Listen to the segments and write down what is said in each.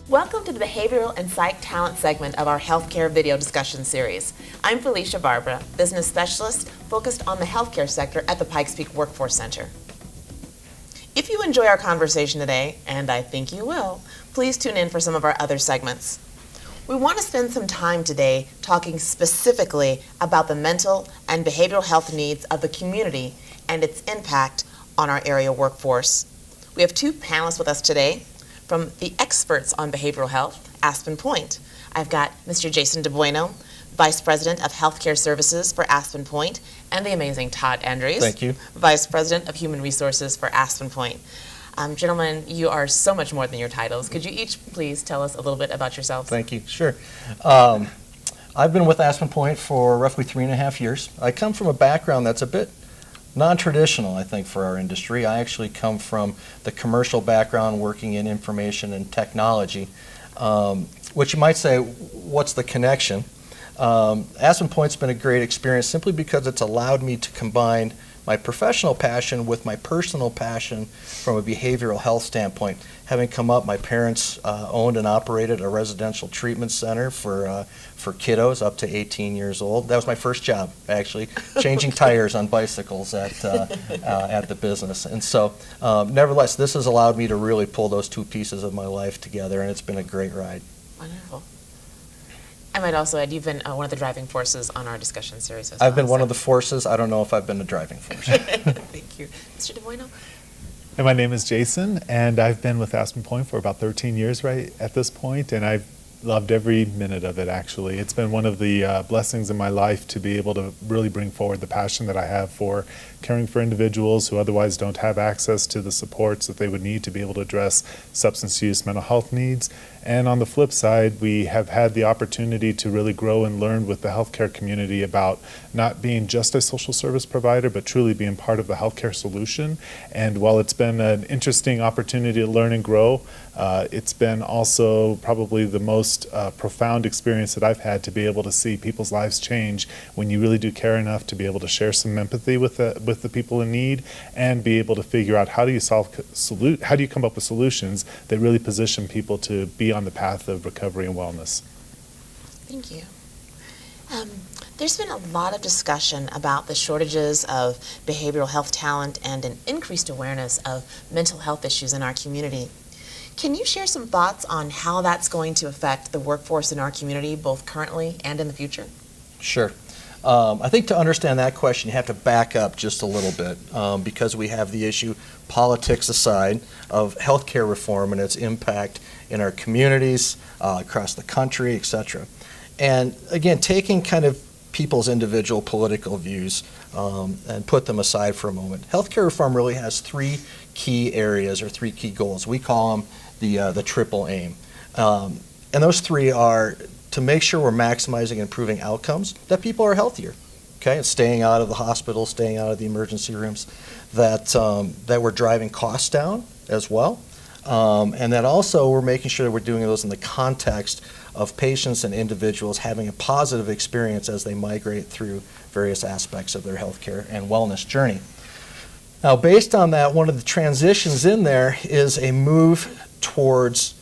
Welcome to the Behavioral and Psych Talent segment of our healthcare video discussion series. I'm Felicia Barbara, business specialist focused on the healthcare sector at the Pikes Peak Workforce Center. If you enjoy our conversation today, and I think you will, please tune in for some of our other segments. We want to spend some time today talking specifically about the mental and behavioral health needs of the community and its impact on our area workforce. We have two panelists with us today from the experts on behavioral health, Aspen Point. I've got Mr. Jason DeBueno, Vice President of Healthcare Services for Aspen Point, and the amazing Todd Andrews, Thank you. Vice President of Human Resources for Aspen Point. Gentlemen, you are so much more than your titles. Could you each please tell us a little bit about yourselves? Thank you. Sure. I've been with Aspen Point for roughly 3.5 years. I come from a background that's a bit non-traditional, I think, for our industry. I actually come from the commercial background working in information and technology, which you might say, what's the connection? Aspen Point's been a great experience simply because it's allowed me to combine my professional passion with my personal passion from a behavioral health standpoint. Having come up, my parents owned and operated a residential treatment center for kiddos up to 18 years old. That was my first job, actually, changing tires on bicycles at the business. And so, nevertheless, this has allowed me to really pull those two pieces of my life together, and it's been a great ride. Wonderful. I might also add, you've been one of the driving forces on our discussion series as I've been well, one of the forces. I don't know if I've been the driving force. Thank you. Mr. DeBueno? And my name is Jason, and I've been with Aspen Point for about 13 years right at this point, and I've loved every minute of it, actually. It's been one of the blessings in my life to be able to really bring forward the passion that I have for caring for individuals who otherwise don't have access to the supports that they would need to be able to address substance use, mental health needs. And on the flip side, we have had the opportunity to really grow and learn with the healthcare community about not being just a social service provider, but truly being part of the healthcare solution. And while it's been an interesting opportunity to learn and grow, it's been also probably the most profound experience that I've had to be able to see people's lives change when you really do care enough to be able to share some empathy with the people in need and be able to figure out how do you come up with solutions that really position people to be on the path of recovery and wellness. Thank you. There's been a lot of discussion about the shortages of behavioral health talent and an increased awareness of mental health issues in our community. Can you share some thoughts on how that's going to affect the workforce in our community, both currently and in the future? Sure. I think to understand that question, you have to back up just a little bit because we have the issue, politics aside, of healthcare reform and its impact in our communities, across the country, et cetera. And again, taking kind of people's individual political views and put them aside for a moment. Healthcare reform really has three key areas or three key goals. We call them the triple aim. And those three are to make sure we're maximizing and improving outcomes, that people are healthier, okay, and staying out of the hospital, staying out of the emergency rooms, that we're driving costs down as well, and that also we're making sure that we're doing those in the context of patients and individuals having a positive experience as they migrate through various aspects of their healthcare and wellness journey. Now, based on that, one of the transitions in there is a move towards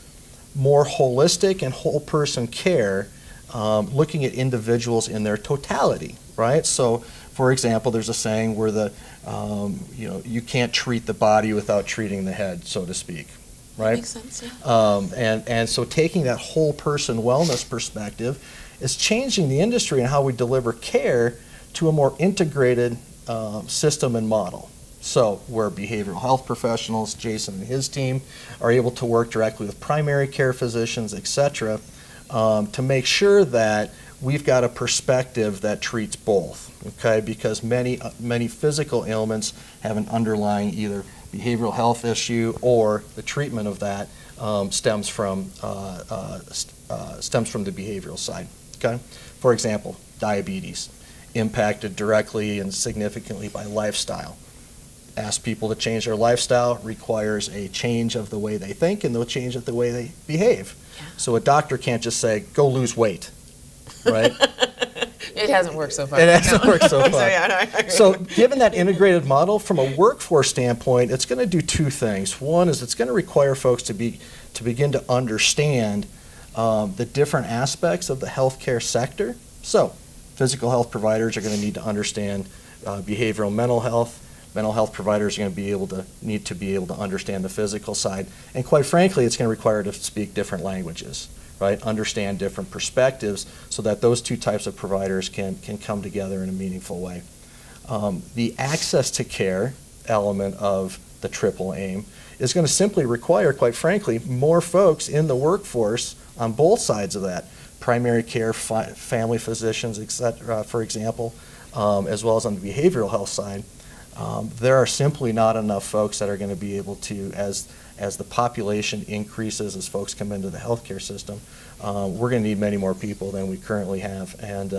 more holistic and whole person care, looking at individuals in their totality, right? So, for example, there's a saying where you can't treat the body without treating the head, so to speak, right? Makes sense, yeah. And so taking that whole person wellness perspective is changing the industry and how we deliver care to a more integrated system and model. So where behavioral health professionals, Jason and his team, are able to work directly with primary care physicians, et cetera, to make sure that we've got a perspective that treats both, okay? Because many physical ailments have an underlying either behavioral health issue or the treatment of that stems from the behavioral side, okay? For example, diabetes, impacted directly and significantly by lifestyle. Ask people to change their lifestyle requires a change of the way they think and they'll change of the way they behave. Yeah. So a doctor can't just say, go lose weight, right? It hasn't worked so far. It hasn't worked so far. Yeah, no, I agree. So given that integrated model, from a workforce standpoint, it's going to do two things. One is it's going to require folks to begin to understand the different aspects of the healthcare sector. So physical health providers are going to need to understand behavioral mental health. Mental health providers are going to need to be able to understand the physical side. And quite frankly, it's going to require to speak different languages, right? Understand different perspectives so that those two types of providers can come together in a meaningful way. The access to care element of the triple aim is going to simply require, quite frankly, more folks in the workforce on both sides of that. Primary care, family physicians, et cetera, for example, as well as on the behavioral health side. There are simply not enough folks that are going to be able to, as the population increases, as folks come into the healthcare system, we're going to need many more people than we currently have, and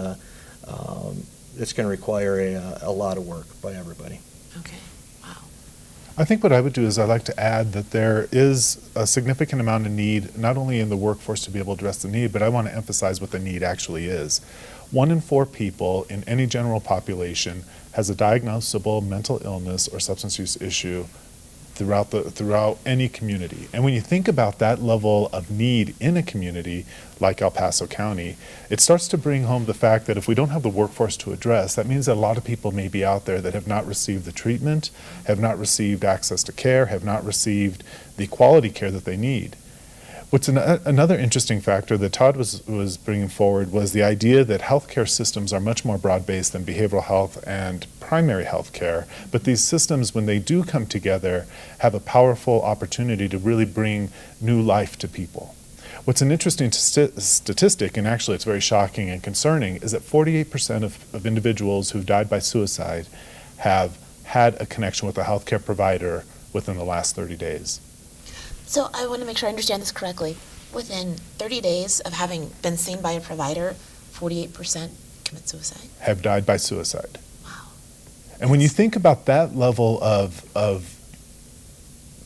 it's going to require a lot of work by everybody. Okay. Wow. I think what I would do is I'd like to add that there is a significant amount of need, not only in the workforce to be able to address the need, but I want to emphasize what the need actually is. 1 in 4 people in any general population has a diagnosable mental illness or substance use issue throughout any community. And when you think about that level of need in a community like El Paso County, it starts to bring home the fact that if we don't have the workforce to address, that means that a lot of people may be out there that have not received the treatment, have not received access to care, have not received the quality care that they need. What's another interesting factor that Todd was bringing forward was the idea that healthcare systems are much more broad-based than behavioral health and primary health care, but these systems, when they do come together, have a powerful opportunity to really bring new life to people. What's an interesting statistic, and actually it's very shocking and concerning, is that 48% of individuals who've died by suicide have had a connection with a healthcare provider within the last 30 days. So I want to make sure I understand this correctly. Within 30 days of having been seen by a provider, 48% commit suicide? Have died by suicide. Wow. And when you think about that level of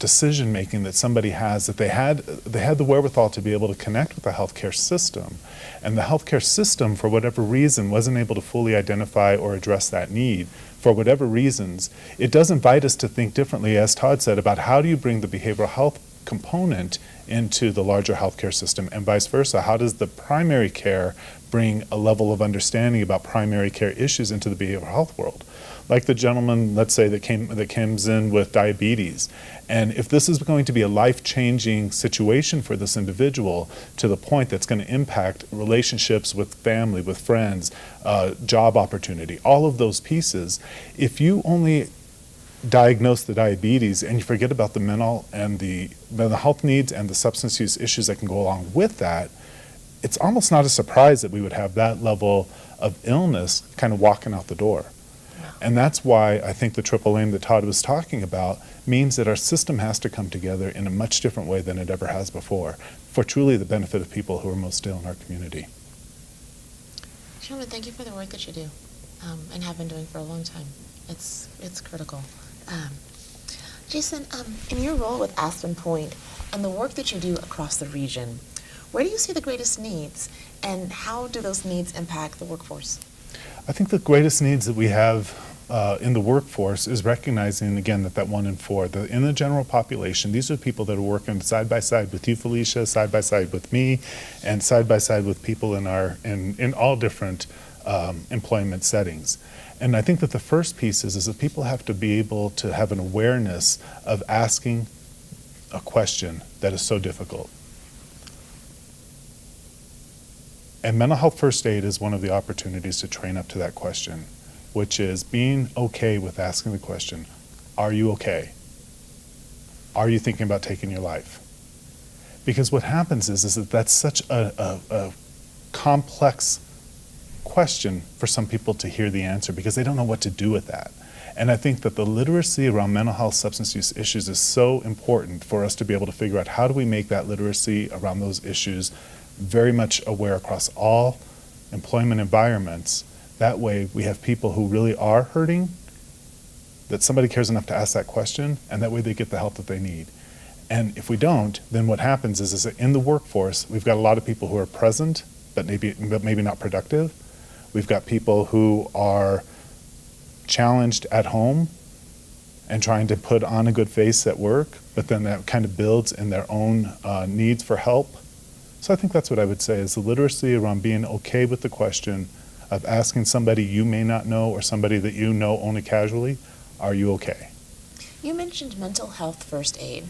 decision making that somebody has, that they had the wherewithal to be able to connect with the healthcare system, and the healthcare system, for whatever reason, wasn't able to fully identify or address that need, for whatever reasons, it does invite us to think differently, as Todd said, about how do you bring the behavioral health component into the larger healthcare system, and vice versa. How does the primary care bring a level of understanding about primary care issues into the behavioral health world? Like the gentleman, let's say, that comes in with diabetes, and if this is going to be a life-changing situation for this individual to the point that's going to impact relationships with family, with friends, job opportunity, all of those pieces, if you only diagnose the diabetes and you forget about the mental health needs and the substance use issues that can go along with that, it's almost not a surprise that we would have that level of illness kind of walking out the door. And that's why I think the triple aim that Todd was talking about means that our system has to come together in a much different way than it ever has before, for truly the benefit of people who are most ill in our community. Gentlemen, thank you for the work that you do and have been doing for a long time. It's critical. Jason, in your role with Aspen Point and the work that you do across the region, where do you see the greatest needs, and how do those needs impact the workforce? I think the greatest needs that we have in the workforce is recognizing, again, that 1 in 4, in the general population, these are people that are working side by side with you, Felicia, side by side with me, and side by side with people in all different employment settings. And I think that the first piece is that people have to be able to have an awareness of asking a question that is so difficult. And mental health first aid is one of the opportunities to train up to that question, which is being okay with asking the question, are you okay? Are you thinking about taking your life? Because what happens is that that's such a complex question for some people to hear the answer because they don't know what to do with that. And I think that the literacy around mental health substance use issues is so important for us to be able to figure out how do we make that literacy around those issues very much aware across all employment environments. That way we have people who really are hurting, that somebody cares enough to ask that question, and that way they get the help that they need. And if we don't, then what happens is that in the workforce, we've got a lot of people who are present, but maybe not productive. We've got people who are challenged at home and trying to put on a good face at work, but then that kind of builds in their own needs for help. So I think that's what I would say is the literacy around being okay with the question of asking somebody you may not know or somebody that you know only casually, are you okay? You mentioned mental health first aid.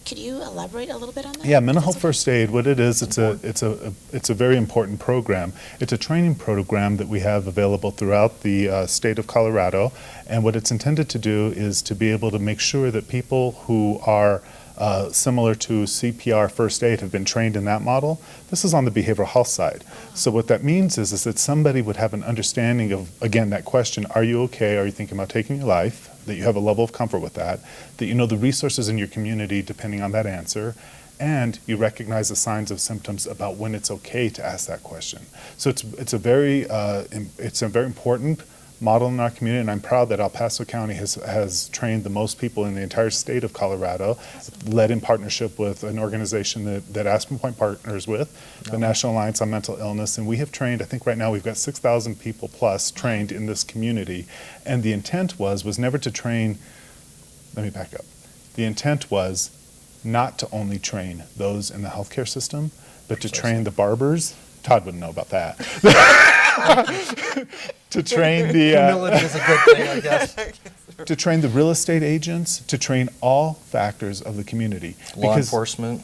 Could you elaborate a little bit on that? Yeah, mental health first aid, what it is, it's a very important program. It's a training program that we have available throughout the state of Colorado, and what it's intended to do is to be able to make sure that people who are similar to CPR first aid have been trained in that model. This is on the behavioral health side. So what that means is that somebody would have an understanding of, again, that question, are you okay? Are you thinking about taking your life? That you have a level of comfort with that you know the resources in your community depending on that answer, and you recognize the signs of symptoms about when it's okay to ask that question. So it's a very important model in our community, and I'm proud that El Paso County has trained the most people in the entire state of Colorado, led in partnership with an organization that Aspen Point partners with, the National Alliance on Mental Illness, and we have trained, I think right now we've got 6,000 people plus trained in this community, and the intent was never to train, let me back up, the intent was not to only train those in the healthcare system, but to train the barbers. Todd wouldn't know about that. To train the Humility is a good thing, I guess. to train the real estate agents, to train all factors of the community. Law Because enforcement,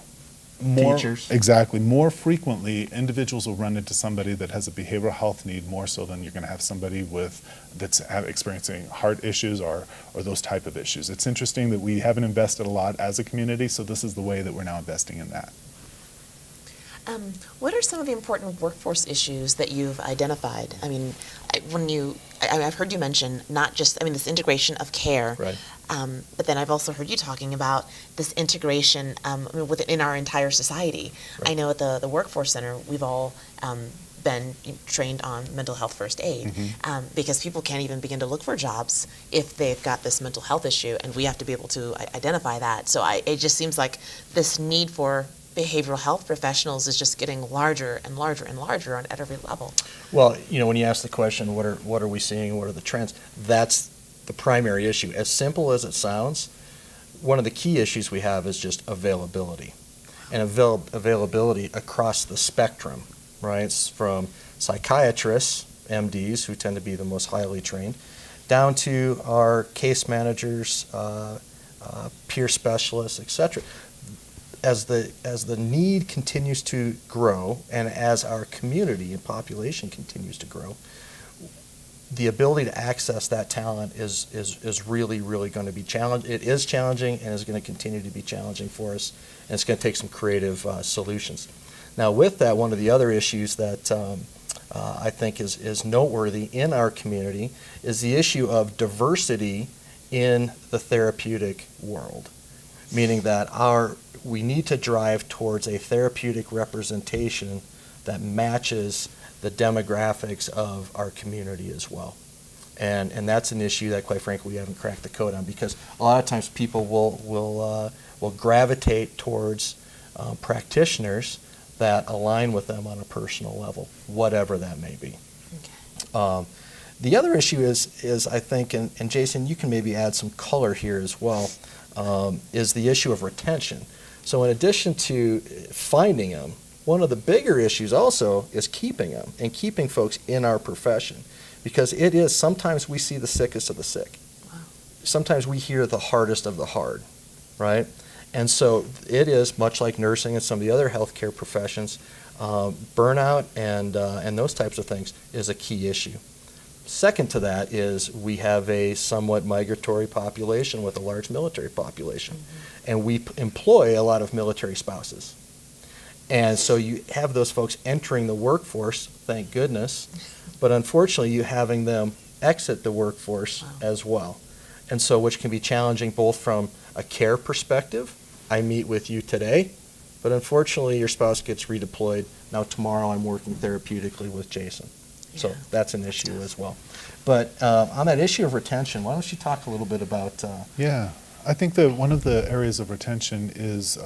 more, teachers. Exactly. More frequently, individuals will run into somebody that has a behavioral health need more so than you're going to have somebody that's experiencing heart issues or those type of issues. It's interesting that we haven't invested a lot as a community, so this is the way that we're now investing in that. What are some of the important workforce issues that you've identified? I mean, I've heard you mention not just, this integration of care, Right. But then I've also heard you talking about this integration within our entire society. Right. I know at the Workforce Center, we've all been trained on mental health first aid, because people can't even begin to look for jobs if they've got this mental health issue, and we have to be able to identify that. So it just seems like this need for behavioral health professionals is just getting larger and larger and larger at every level. Well, when you ask the question, what are we seeing, what are the trends, that's the primary issue. As simple as it sounds, one of the key issues we have is just availability. And availability across the spectrum, right? It's from psychiatrists, MDs, who tend to be the most highly trained, down to our case managers, peer specialists, etc. As the need continues to grow, and as our community and population continues to grow, the ability to access that talent is really, really going to be challenging. It is challenging and is going to continue to be challenging for us, and it's going to take some creative solutions. Now, with that, one of the other issues that I think is noteworthy in our community is the issue of diversity in the therapeutic world, meaning that we need to drive towards a therapeutic representation that matches the demographics of our community as well. And that's an issue that, quite frankly, we haven't cracked the code on, because a lot of times people will gravitate towards practitioners that align with them on a personal level, whatever that may be. Okay. The other issue is I think, and Jason, you can maybe add some color here as well, is the issue of retention. So in addition to finding them, one of the bigger issues also is keeping them and keeping folks in our profession, because it is, sometimes we see the sickest of the sick. Wow. Sometimes we hear the hardest of the hard, right? And so it is, much like nursing and some of the other healthcare professions, burnout and those types of things is a key issue. Second to that is we have a somewhat migratory population with a large military population, and we employ a lot of military spouses. And so you have those folks entering the workforce, thank goodness, but unfortunately you having them exit the workforce as well. And so, which can be challenging both from a care perspective. I meet with you today, but unfortunately your spouse gets redeployed. Now tomorrow I'm working therapeutically with Jason. So that's an issue as well. But on that issue of retention, why don't you talk a little bit about... Yeah. I think that one of the areas of retention is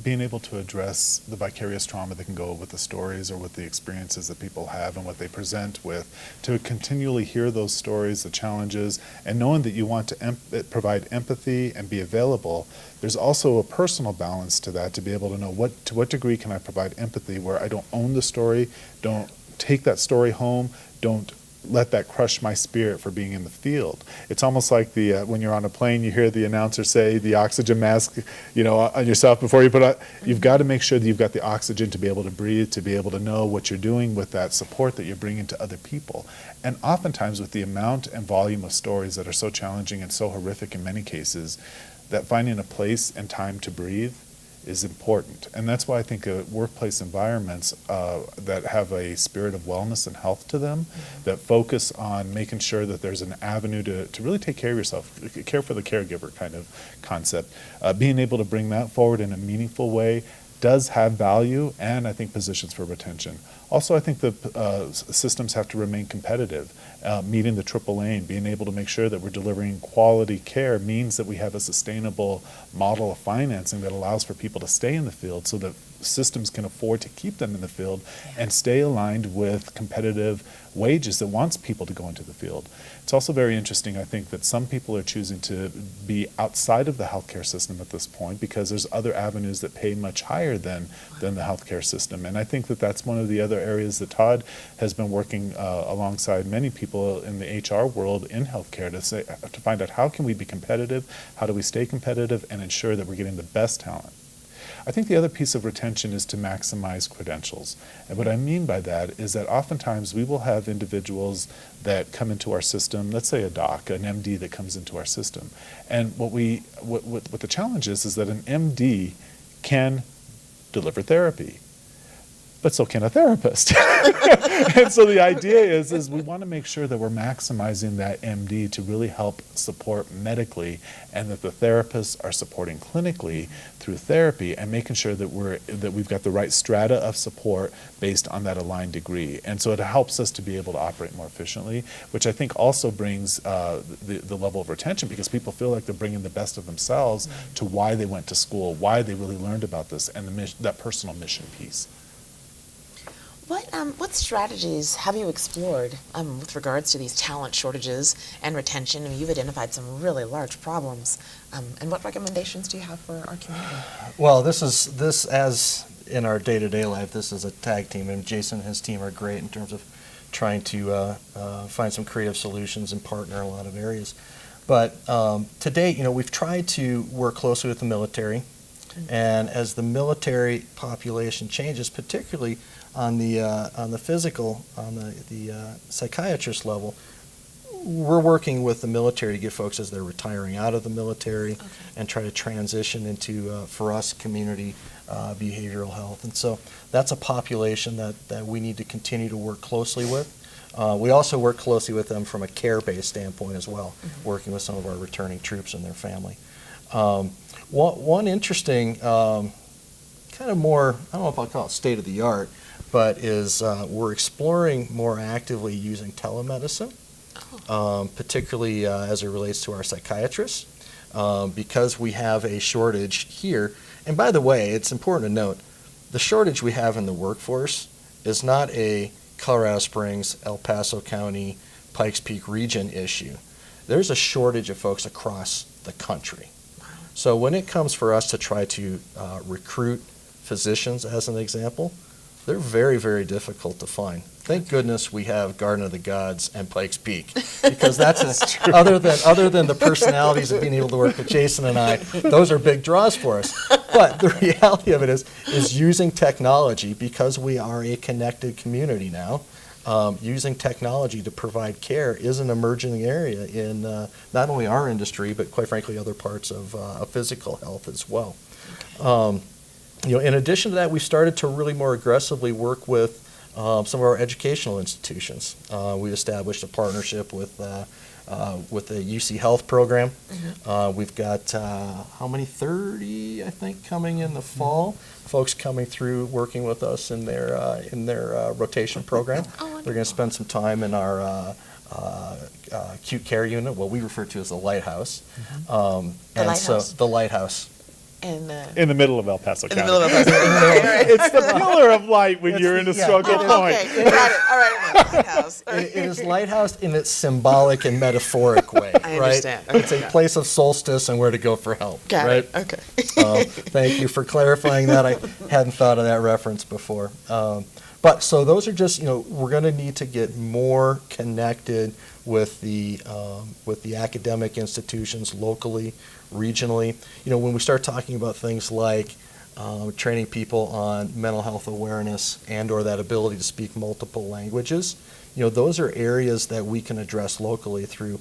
being able to address the vicarious trauma that can go with the stories or with the experiences that people have and what they present with, to continually hear those stories, the challenges, and knowing that you want to provide empathy and be available. There's also a personal balance to that, to be able to know to what degree can I provide empathy where I don't own the story, don't take that story home, don't let that crush my spirit for being in the field. It's almost like when you're on a plane, you hear the announcer say the oxygen mask, on yourself before you put on. You've got to make sure that you've got the oxygen to be able to breathe, to be able to know what you're doing with that support that you're bringing to other people. And oftentimes with the amount and volume of stories that are so challenging and so horrific in many cases, that finding a place and time to breathe is important. And that's why I think workplace environments that have a spirit of wellness and health to them, that focus on making sure that there's an avenue to really take care of yourself, care for the caregiver kind of concept, being able to bring that forward in a meaningful way does have value, and I think positions for retention. Also, I think the systems have to remain competitive. Meeting the triple aim, being able to make sure that we're delivering quality care means that we have a sustainable model of financing that allows for people to stay in the field so that systems can afford to keep them in the field and stay aligned with competitive wages that wants people to go into the field. It's also very interesting, I think, that some people are choosing to be outside of the healthcare system at this point because there's other avenues that pay much higher than the healthcare system. And I think that that's one of the other areas that Todd has been working alongside many people in the HR world in healthcare to find out how can we be competitive, how do we stay competitive, and ensure that we're getting the best talent. I think the other piece of retention is to maximize credentials. And what I mean by that is that oftentimes we will have individuals that come into our system, let's say a doc, an MD that comes into our system. And what the challenge is that an MD can deliver therapy, but so can a therapist. And so the idea is we want to make sure that we're maximizing that MD to really help support medically, and that the therapists are supporting clinically through therapy, and making sure that we've got the right strata of support based on that aligned degree. And so it helps us to be able to operate more efficiently, which I think also brings the level of retention, because people feel like they're bringing the best of themselves to why they went to school, why they really learned about this, and that personal mission piece. What strategies have you explored with regards to these talent shortages and retention? I mean, you've identified some really large problems. And what recommendations do you have for our community? Well, this as in our day-to-day life, this is a tag team, and Jason and his team are great in terms of trying to find some creative solutions and partner in a lot of areas. But to date, we've tried to work closely with the military, and as the military population changes, particularly on the physical, on the psychiatrist level, we're working with the military to get folks as they're retiring out of the military and try to transition into, for us, community behavioral health. And so that's a population that we need to continue to work closely with. We also work closely with them from a care-based standpoint as well, working with some of our returning troops and their family. One interesting, kind of more, I don't know if I'll call it state-of-the-art, but is we're exploring more actively using telemedicine, particularly as it relates to our psychiatrists, because we have a shortage here. And by the way, it's important to note, the shortage we have in the workforce is not a Colorado Springs, El Paso County, Pikes Peak region issue. There's a shortage of folks across the country. So when it comes for us to try to recruit physicians, as an example, they're very, very difficult to find. Thank goodness we have Garden of the Gods and Pikes Peak, because that's other than the personalities of being able to work with Jason and I, those are big draws for us. But the reality of it is using technology, because we are a connected community now. Using technology to provide care is an emerging area in not only our industry, but quite frankly other parts of physical health as well. In addition to that, we started to really more aggressively work with some of our educational institutions. We established a partnership with the UC Health program. We've got, 30, I think, coming in the fall. Folks coming through working with us in their rotation program. They're going to spend some time in our acute care unit, what we refer to as the lighthouse. The And lighthouse? so the lighthouse. And In the middle of El Paso in the County. middle of us. It's the pillar of light when you're in a yeah, struggle it is. point. Okay, got it. All right, lighthouse. It is lighthouse in its symbolic and metaphoric way, I right? understand. Okay, It's a got it. place of solstice and where to go for help, Got right? it. Okay. Thank you for clarifying that. I hadn't thought of that reference before. But so those are just, we're going to need to get more connected with the academic institutions locally, regionally. When we start talking about things like training people on mental health awareness and/or that ability to speak multiple languages, those are areas that we can address locally through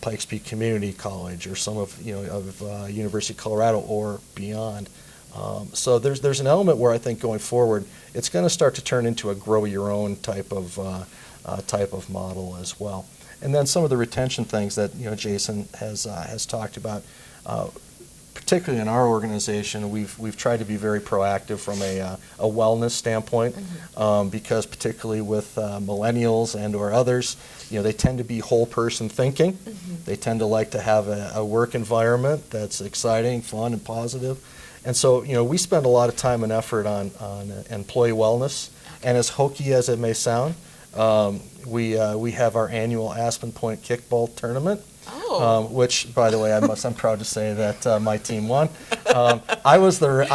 Pikes Peak Community College or some of University of Colorado or beyond. So there's an element where I think going forward, it's going to start to turn into a grow your own type of model as well. And then some of the retention things that Jason has talked about, particularly in our organization, we've tried to be very proactive from a wellness standpoint, because particularly with millennials and or others, they tend to be whole person thinking. They tend to like to have a work environment that's exciting, fun, and positive. And so, we spend a lot of time and effort on employee wellness. And as hokey as it may sound, we have our annual Aspen Point kickball tournament, which, by the way, I'm proud to say that my team won. I was the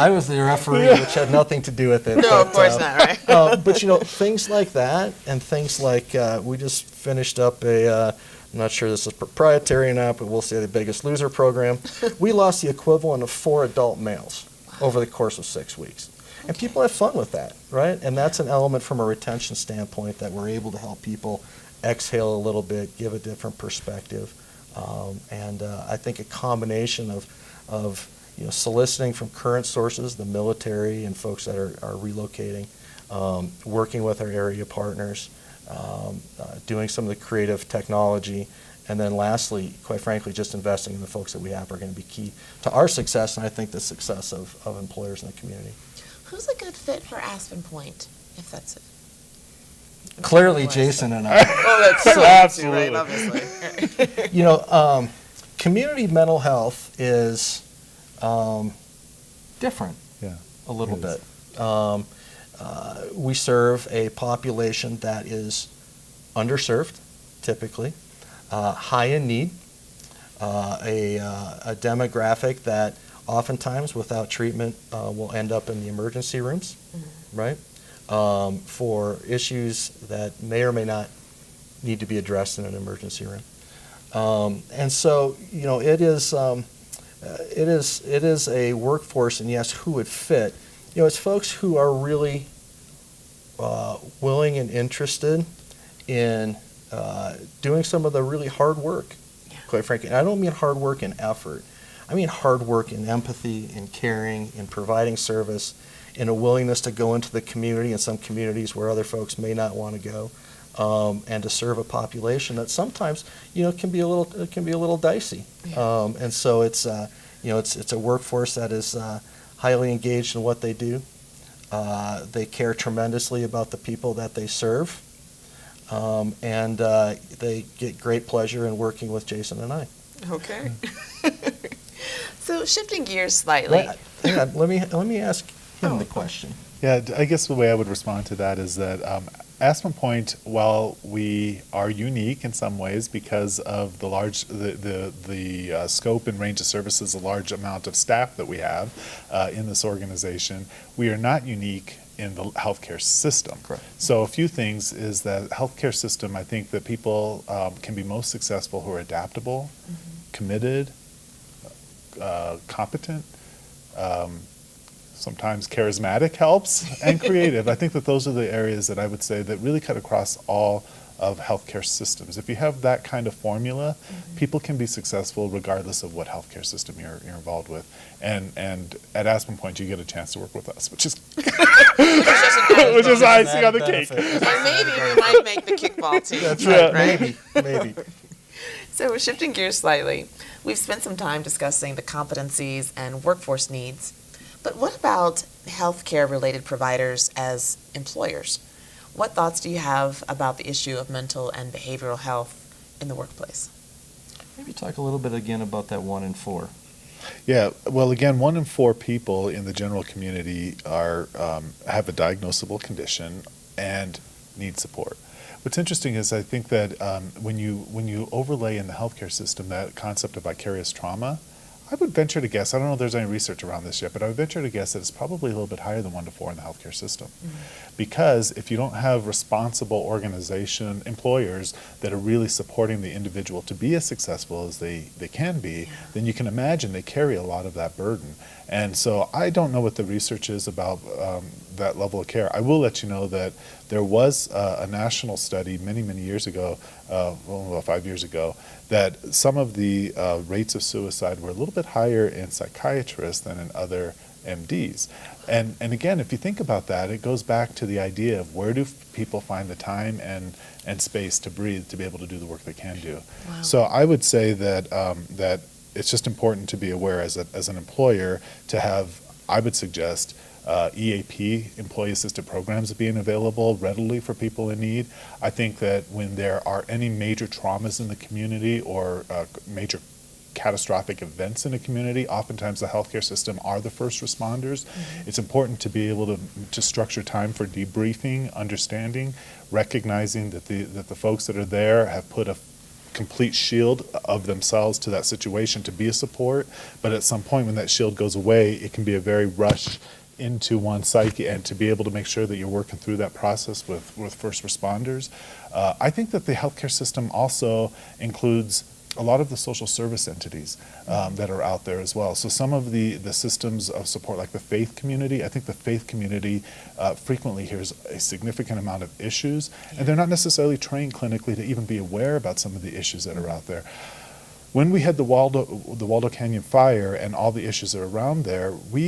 referee, which had nothing to do with it. No, of course not, right? But things like that, and things like we just finished up I'm not sure this is proprietary or not, but we'll say the Biggest Loser program. We lost the equivalent of 4 adult males over the course of 6 weeks. And people have fun with that, right? And that's an element from a retention standpoint that we're able to help people exhale a little bit, give a different perspective. And I think a combination of soliciting from current sources, the military and folks that are relocating, working with our area partners, doing some of the creative technology, and then lastly, quite frankly, just investing in the folks that we have are going to be key to our success, and I think the success of employers in the community. Who's a good fit for Aspen Point, if that's it? Clearly, Jason and I. Oh, that's Absolutely. right, obviously. Community mental health is different a little it is. bit. We serve a population that is underserved, typically, high in need, a demographic that oftentimes without treatment will end up in the emergency rooms, right, for issues that may or may not need to be addressed in an emergency room. And so, it is a workforce, and yes, who would fit? It's folks who are really willing and interested in doing some of the really hard work, quite frankly. And I don't mean hard work in effort. I mean hard work in empathy, in caring, in providing service, in a willingness to go into the community, in some communities where other folks may not want to go, and to serve a population that sometimes can be a little dicey. And so it's a workforce that is highly engaged in what they do. They care tremendously about the people that they serve, and they get great pleasure in working with Jason and I. Okay. So shifting gears slightly. Hang on, let me ask him the question. Yeah, I guess the way I would respond to that is that Aspen Point, while we are unique in some ways because of the scope and range of services, the large amount of staff that we have in this organization, we are not unique in the healthcare system. Correct. So a few things is that healthcare system, I think that people can be most successful who are adaptable, committed, competent, sometimes charismatic helps, and creative. I think that those are the areas that I would say that really cut across all of healthcare systems. If you have that kind of formula, people can be successful regardless of what healthcare system you're involved with. And at Aspen Point, you get a chance to work with us, which is which is icing on the cake. And maybe we might make the kickball team. That's right? Maybe. So we're shifting gears slightly. We've spent some time discussing the competencies and workforce needs, but what about healthcare related providers as employers? what thoughts do you have about the issue of mental and behavioral health in the workplace? Maybe talk a little bit again about that 1 in 4. Yeah, well, again, 1 in 4 people in the general community are have a diagnosable condition and need support. What's interesting is I think that when you overlay in the healthcare system that concept of vicarious trauma, I would venture to guess, I don't know if there's any research around this yet, but I would venture to guess that it's probably a little bit higher than 1 to 4 in the healthcare system. Because if you don't have responsible organization, employers that are really supporting the individual to be as successful as they can be, then you can imagine they carry a lot of that burden. And so I don't know what the research is about that level of care. I will let you know that there was a national study many, many years ago, about 5 years ago, that some of the rates of suicide were a little bit higher in psychiatrists than in other MDs. And again, if you think about that, it goes back to the idea of where do people find the time and space to breathe to be able to do the work they can do. Wow. So I would say that that it's just important to be aware as an employer to have, I would suggest, EAP, employee assisted programs, being available readily for people in need. I think that when there are any major traumas in the community or major catastrophic events in a community, oftentimes the healthcare system are the first responders. It's important to be able to structure time for debriefing, understanding, recognizing that the folks that are there have put a complete shield of themselves to that situation to be a support, but at some point when that shield goes away, it can be a very rush into one's psyche, and to be able to make sure that you're working through that process with first responders. I think that the healthcare system also includes a lot of the social service entities that are out there as well. So some of the systems of support, like the faith community, I think the faith community frequently hears a significant amount of issues, and they're not necessarily trained clinically to even be aware about some of the issues that are out there. When we had the Waldo Canyon fire and all the issues that are around there, we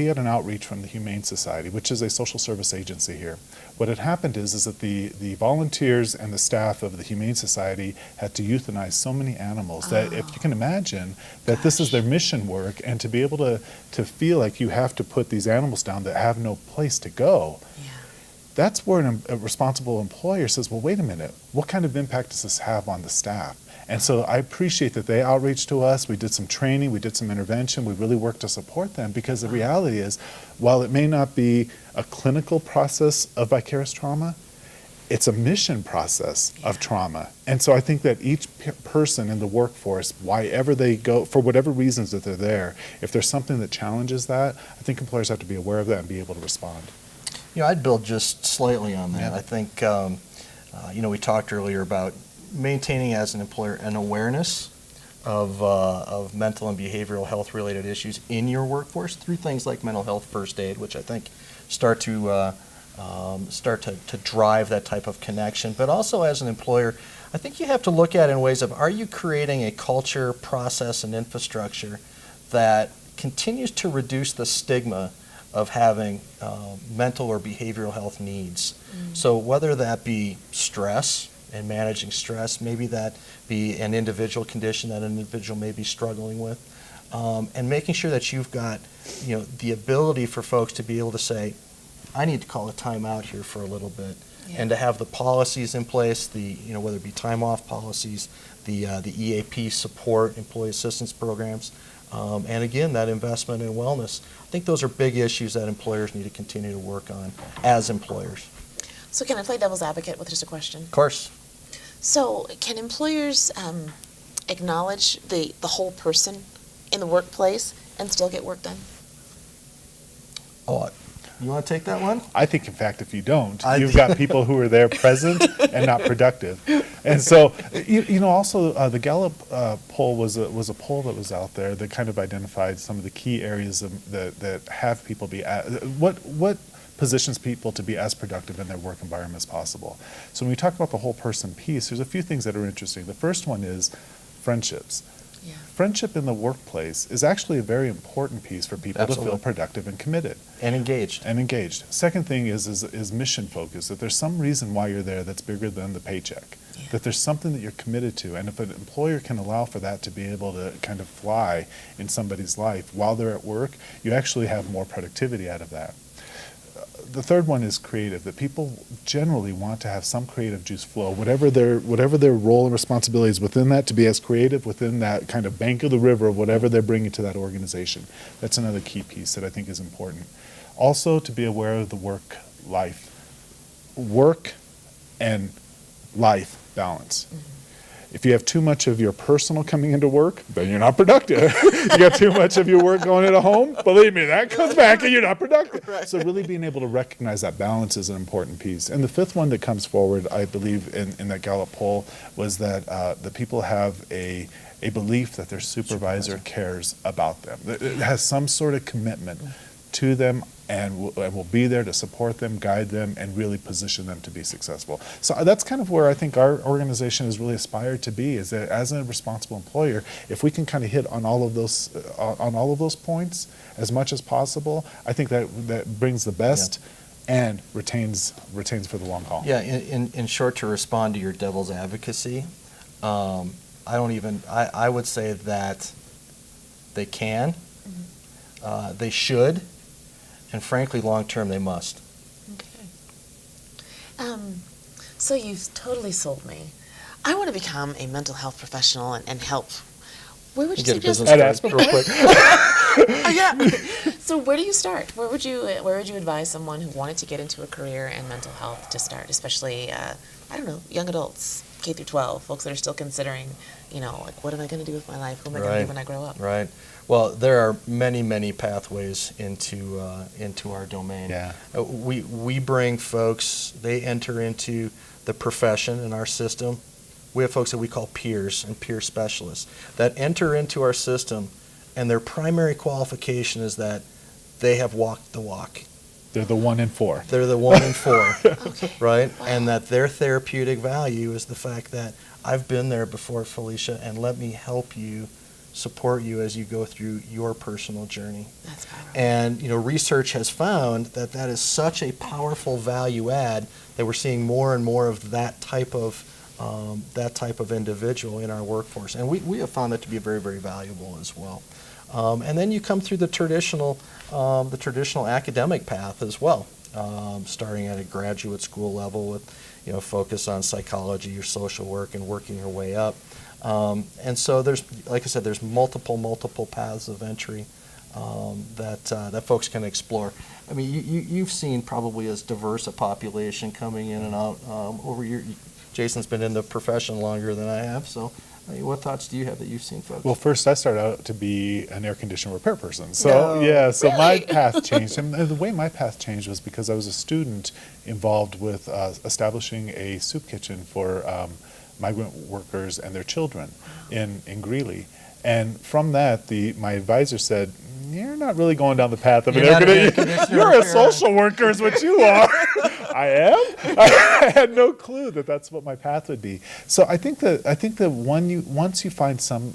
had an outreach from the Humane Society, which is a social service agency here. What had happened is that the volunteers and the staff of the Humane Society had to euthanize so many animals that if you can imagine that this is their mission work, and to be able to feel like you have to put these animals down that have no place to go, that's where a responsible employer says, well, wait a minute, what kind of impact does this have on the staff? And so I appreciate that they outreach to us. We did some training, we did some intervention, we really worked to support them, because the reality is, while it may not be a clinical process of vicarious trauma, it's a mission process of trauma. And so I think that each person in the workforce, wherever they go, for whatever reasons that they're there, if there's something that challenges that, I think employers have to be aware of that and be able to respond. You know, I'd build just slightly on that. Yeah. I think, we talked earlier about maintaining as an employer an awareness of mental and behavioral health related issues in your workforce through things like mental health first aid, which I think start to drive that type of connection. But also as an employer, I think you have to look at it in ways of, are you creating a culture, process, and infrastructure that continues to reduce the stigma of having mental or behavioral health needs. So whether that be stress and managing stress, maybe that be an individual condition that an individual may be struggling with, and making sure that you've got the ability for folks to be able to say, I need to call a timeout here for a little bit, and to have the policies in place, whether it be time off policies, the EAP support, employee assistance programs, and again, that investment in wellness. I think those are big issues that employers need to continue to work on as employers. So can I play devil's advocate with just a question? Of course. So can employers acknowledge the whole person in the workplace and still get work done? Oh, you want to take that one? I think, in fact, if you don't, you've got people who are there present and not productive. And so, also the Gallup poll was a poll that was out there that kind of identified some of the key areas that have people be what positions people to be as productive in their work environment as possible. So when we talk about the whole person piece, there's a few things that are interesting. The first one is friendships. Yeah. Friendship in the workplace is actually a very important piece for people Absolutely. to feel productive and committed. And engaged. Second thing is mission focus, that there's some reason why you're there that's bigger than the paycheck, that there's something that you're committed to. And if an employer can allow for that to be able to kind of fly in somebody's life while they're at work, you actually have more productivity out of that. the third one is creative, that people generally want to have some creative juice flow, whatever their role and responsibilities within that, to be as creative within that kind of bank of the river of whatever they're bringing to that organization. That's another key piece that I think is important. Also, to be aware of the work and life balance. If you have too much of your personal coming into work, then you're not productive. You got too much of your work going into home, believe me, that comes back and you're not productive. So really being able to recognize that balance is an important piece. And the fifth one that comes forward, I believe, in that Gallup poll was that the people have a belief that their supervisor cares about them. It has some sort of commitment to them and will be there to support them, guide them, and really position them to be successful. So that's kind of where I think our organization has really aspired to be, is that as a responsible employer, if we can kind of hit on all of those points as much as possible, I think that brings the best and retains for the long haul. Yeah, in short, to respond to your devil's advocacy, I would say that they can, they should, and frankly, long-term, they must. Okay. So you've totally sold me. I want to become a mental health professional and help. Where would you Get a suggest? business card real quick. Yeah. So where do you start? Where would you advise someone who wanted to get into a career in mental health to start, especially I don't know, young adults, K through 12, folks that are still considering, like, what am I going to do with my life? Who am I going to be when I grow up? Right. Well, there are many, many pathways into our domain. Yeah. We bring folks, they enter into the profession in our system. We have folks that we call peers and peer specialists that enter into our system, and their primary qualification is that they have walked the walk. They're the 1 in 4. They're the 1 in 4, Okay. right? Wow. And that their therapeutic value is the fact that I've been there before, Felicia, and let me help you, support you as you go through your personal journey. That's powerful. And research has found that that is such a powerful value add that we're seeing more and more of that type of individual in our workforce, and we have found that to be very, very valuable as well. And then you come through the traditional academic path as well, starting at a graduate school level with focus on psychology or social work and working your way up. And so there's, like I said, there's multiple paths of entry that folks can explore. I mean, you've seen probably as diverse a population coming in and out over your. Jason's been in the profession longer than I have, so what thoughts do you have that you've seen folks? Well, first I started out to be an air conditioner repair person. So so my path changed. And the way my path changed was because I was a student involved with establishing a soup kitchen for migrant workers and their children in Greeley. And from that, my advisor said, "You're not really going down the path of an air conditioner. You're a social worker is what you are." I am? I had no clue that that's what my path would be. So I think that once you find some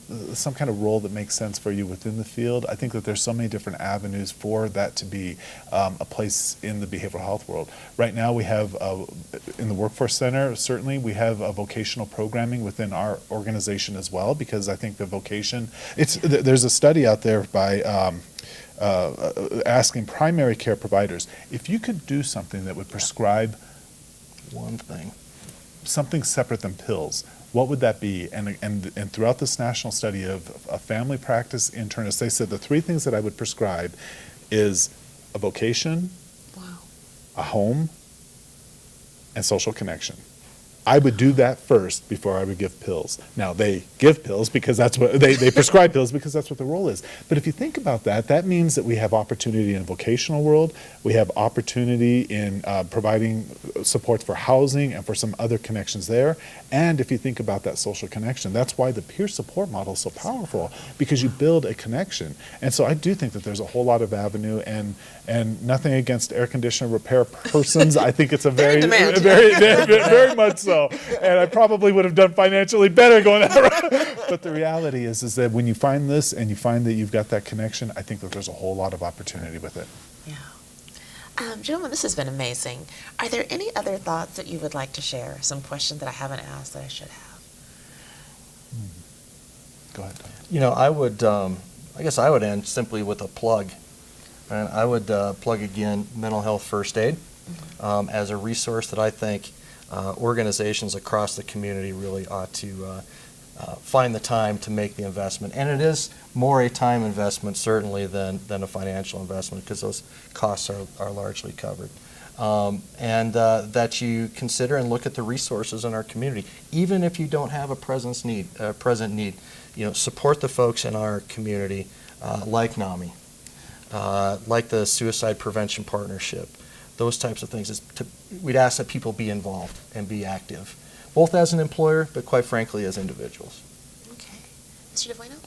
kind of role that makes sense for you within the field, I think that there's so many different avenues for that to be a place in the behavioral health world. Right now we have, in the Workforce Center, certainly we have vocational programming within our organization as well, because I think the vocation, there's a study out there by asking primary care providers, if you could do something that would prescribe one thing, something separate than pills, what would that be? And throughout this national study of a family practice internist, they said the 3 things that I would prescribe is a vocation, a home, and social connection. I would do that first before I would give pills. Now, they give pills because that's what they prescribe pills because that's what the role is. But if you think about that, that means that we have opportunity in the vocational world. We have opportunity in providing support for housing and for some other connections there. And if you think about that social connection, that's why the peer support model is so powerful, because you build a connection. And so I do think that there's a whole lot of avenue, and nothing against air conditioner repair persons. I think it's a very much so. And I probably would have done financially better going that route. But the reality is that when you find this and you find that you've got that connection, I think that there's a whole lot of opportunity with it. Yeah. Gentlemen, this has been amazing. Are there any other thoughts that you would like to share? Some questions that I haven't asked that I should have? Go ahead. I guess I would end simply with a plug. And I would plug again mental health first aid as a resource that I think organizations across the community really ought to find the time to make the investment. And it is more a time investment certainly than a financial investment, because those costs are largely covered. And that you consider and look at the resources in our community, even if you don't have a present need. Support the folks in our community, like NAMI, like the Suicide Prevention Partnership, those types of things. We'd ask that people be involved and be active, both as an employer, but quite frankly as individuals. Okay. Mr. DeVueno?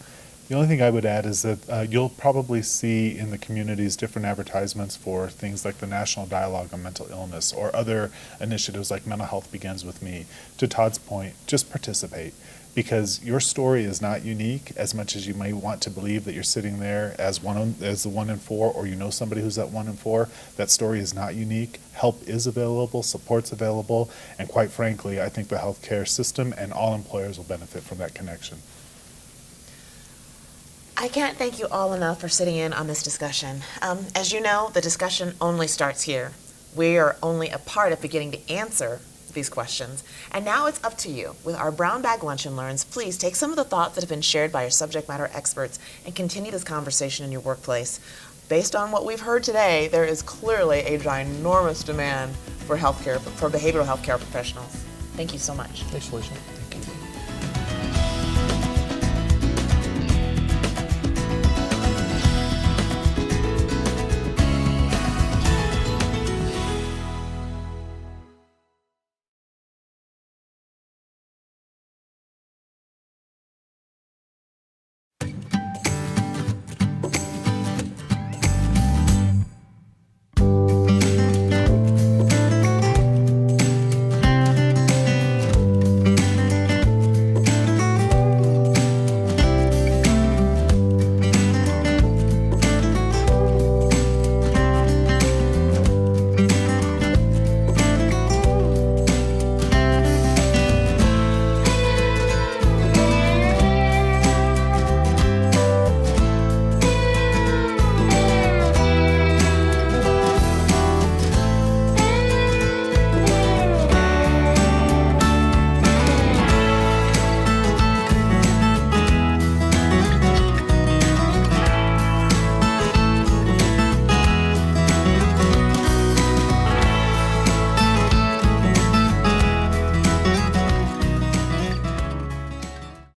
The only thing I would add is that you'll probably see in the communities different advertisements for things like the National Dialogue on Mental Illness or other initiatives like Mental Health Begins With Me. To Todd's point, just participate, because your story is not unique as much as you may want to believe that you're sitting there as the 1 in 4, or you know somebody who's that 1 in 4. That story is not unique. Help is available, support's available, and quite frankly, I think the healthcare system and all employers will benefit from that connection. I can't thank you all enough for sitting in on this discussion. As you know, the discussion only starts here. We are only a part of beginning to answer these questions. And now it's up to you. With our Brown Bag Lunch and Learns, please take some of the thoughts that have been shared by your subject matter experts and continue this conversation in your workplace. Based on what we've heard today, there is clearly a ginormous demand for behavioral healthcare professionals. Thank you so much. Thanks, Felicia.